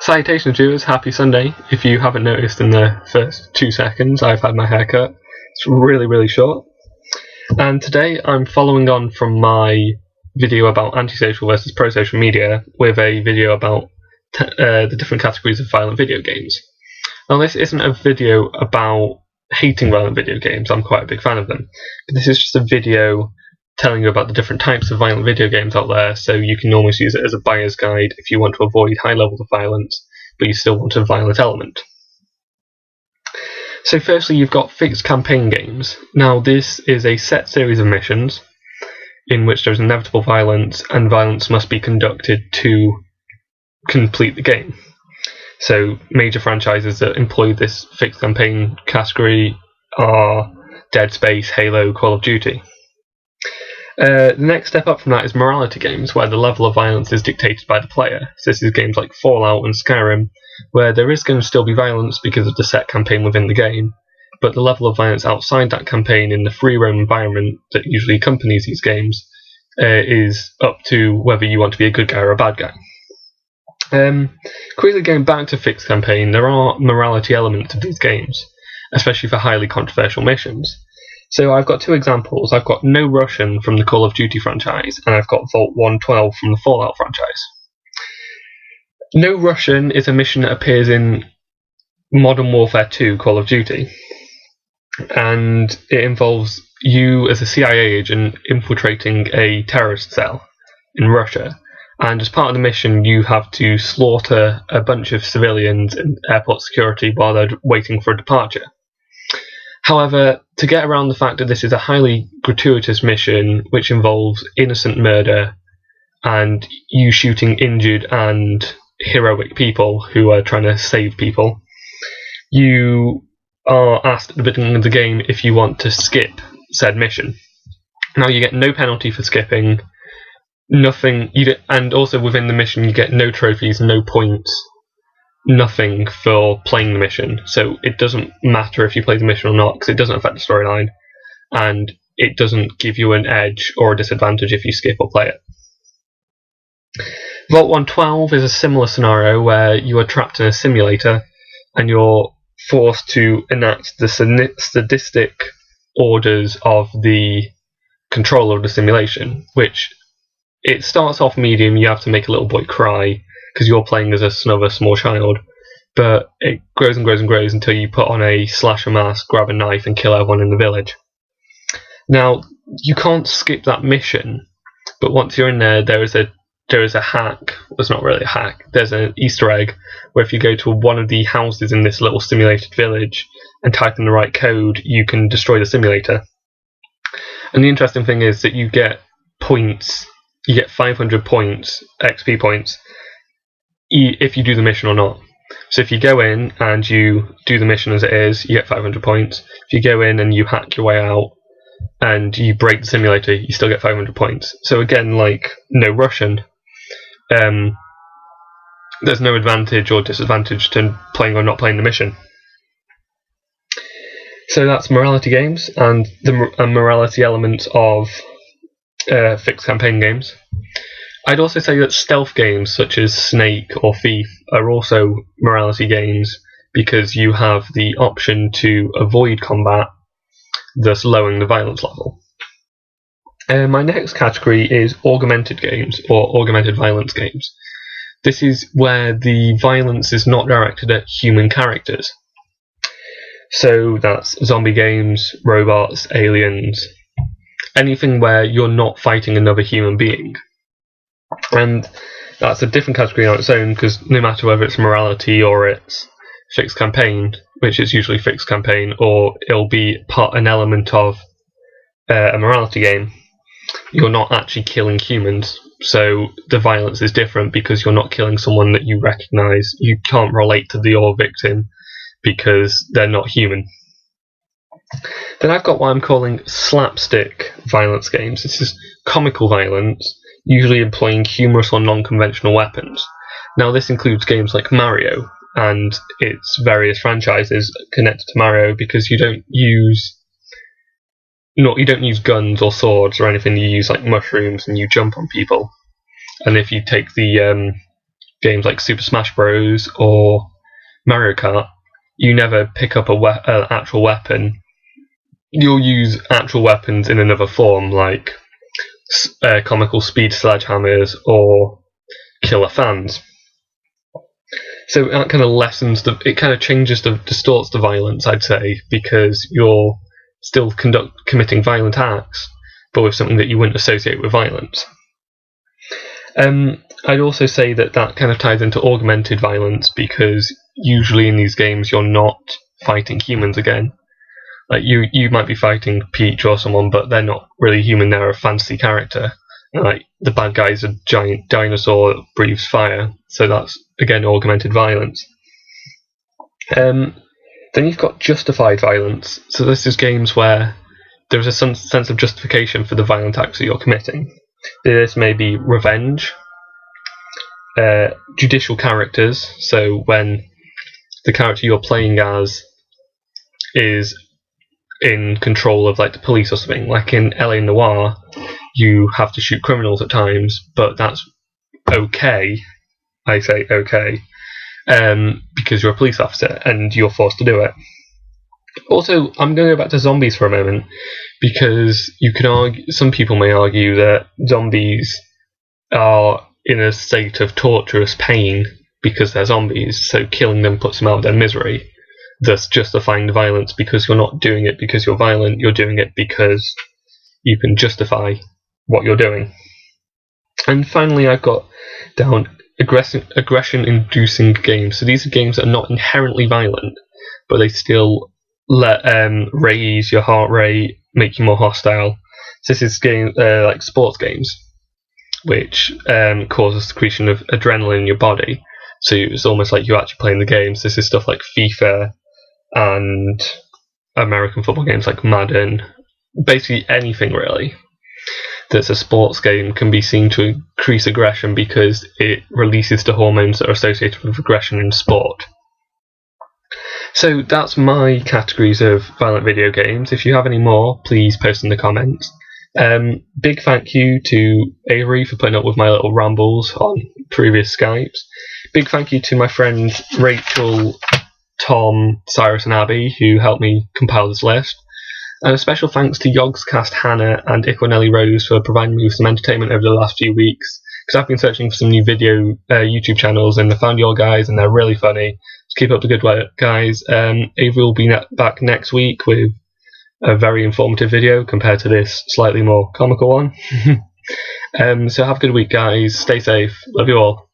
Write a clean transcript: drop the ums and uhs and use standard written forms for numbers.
Salutations viewers, happy Sunday. If you haven't noticed in the first 2 seconds, I've had my hair cut. It's really short. And today I'm following on from my video about antisocial versus pro-social media with a video about the different categories of violent video games. Now this isn't a video about hating violent video games, I'm quite a big fan of them, but this is just a video telling you about the different types of violent video games out there, so you can almost use it as a buyer's guide if you want to avoid high levels of violence, but you still want a violent element. So firstly, you've got fixed campaign games. Now this is a set series of missions in which there is inevitable violence, and violence must be conducted to complete the game. So major franchises that employ this fixed campaign category are Dead Space, Halo, Call of Duty. The next step up from that is morality games, where the level of violence is dictated by the player. So this is games like Fallout and Skyrim, where there is going to still be violence because of the set campaign within the game, but the level of violence outside that campaign in the free roam environment that usually accompanies these games is up to whether you want to be a good guy or a bad guy. Quickly going back to fixed campaign, there are morality elements of these games, especially for highly controversial missions. So I've got two examples. I've got No Russian from the Call of Duty franchise, and I've got Vault 112 from the Fallout franchise. No Russian is a mission that appears in Modern Warfare 2 Call of Duty, and it involves you as a CIA agent infiltrating a terrorist cell in Russia, and as part of the mission you have to slaughter a bunch of civilians in airport security while they're waiting for a departure. However, to get around the fact that this is a highly gratuitous mission which involves innocent murder and you shooting injured and heroic people who are trying to save people, you are asked at the beginning of the game if you want to skip said mission. Now you get no penalty for skipping, nothing, and also within the mission you get no trophies, no points, nothing for playing the mission. So it doesn't matter if you play the mission or not, because it doesn't affect the storyline, and it doesn't give you an edge or a disadvantage if you skip or play it. Vault 112 is a similar scenario where you are trapped in a simulator and you're forced to enact the sadistic orders of the controller of the simulation, which it starts off medium. You have to make a little boy cry because you're playing as another small child, but it grows and grows and grows until you put on a slasher mask, grab a knife and kill everyone in the village. Now you can't skip that mission, but once you're in there is a hack. Well, it's not really a hack. There's an Easter egg where if you go to one of the houses in this little simulated village and type in the right code, you can destroy the simulator. And the interesting thing is that you get points. You get 500 points, XP points, if you do the mission or not. So if you go in and you do the mission as it is, you get 500 points. If you go in and you hack your way out and you break the simulator, you still get 500 points. So again, like No Russian, there's no advantage or disadvantage to playing or not playing the mission. So that's morality games and the morality elements of fixed campaign games. I'd also say that stealth games such as Snake or Thief are also morality games because you have the option to avoid combat, thus lowering the violence level. My next category is augmented games or augmented violence games. This is where the violence is not directed at human characters. So that's zombie games, robots, aliens, anything where you're not fighting another human being. And that's a different category on its own because no matter whether it's morality or it's fixed campaign, which is usually fixed campaign, or it'll be an element of a morality game, you're not actually killing humans. So the violence is different because you're not killing someone that you recognise. You can't relate to your victim because they're not human. Then I've got what I'm calling slapstick violence games. This is comical violence, usually employing humorous or non-conventional weapons. Now this includes games like Mario and its various franchises connected to Mario because you don't use guns or swords or anything. You use like mushrooms and you jump on people. And if you take the games like Super Smash Bros. Or Mario Kart, you never pick up an actual weapon. You'll use actual weapons in another form, like comical speed sledgehammers or killer fans. So that kind of lessens it kind of distorts the violence, I'd say, because you're still committing violent acts, but with something that you wouldn't associate with violence. I'd also say that kind of ties into augmented violence, because usually in these games you're not fighting humans again. Like you might be fighting Peach or someone, but they're not really human, they're a fantasy character. Like the bad guy's a giant dinosaur that breathes fire, so that's again augmented violence. Then you've got justified violence. So this is games where there's a sense of justification for the violent acts that you're committing. This may be revenge, judicial characters, so when the character you're playing as is in control of like the police or something, like in LA Noire, you have to shoot criminals at times, but that's okay. I say okay, because you're a police officer and you're forced to do it. Also, I'm going to go back to zombies for a moment, because you could argue, some people may argue that zombies are in a state of torturous pain because they're zombies, so killing them puts them out of their misery, thus justifying the violence, because you're not doing it because you're violent, you're doing it because you can justify what you're doing. And finally, I've got down aggression-inducing games. So these are games that are not inherently violent, but they still raise your heart rate, make you more hostile. So this is like sports games, which causes secretion of adrenaline in your body. So it's almost like you're actually playing the games. This is stuff like FIFA and American football games like Madden. Basically anything really that's a sports game can be seen to increase aggression, because it releases the hormones that are associated with aggression in sport. So that's my categories of violent video games. If you have any more, please post in the comments. Big thank you to Avery for putting up with my little rambles on previous Skypes. Big thank you to my friends Rachel, Tom, Cyrus and Abby, who helped me compile this list. And a special thanks to Yogscast Hannah and Iquanelli Rose for providing me with some entertainment over the last few weeks, because I've been searching for some new video YouTube channels and I found your guys and they're really funny. So keep up the good work, guys. Avery will be back next week with a very informative video compared to this slightly more comical one. So have a good week, guys. Stay safe. Love you all.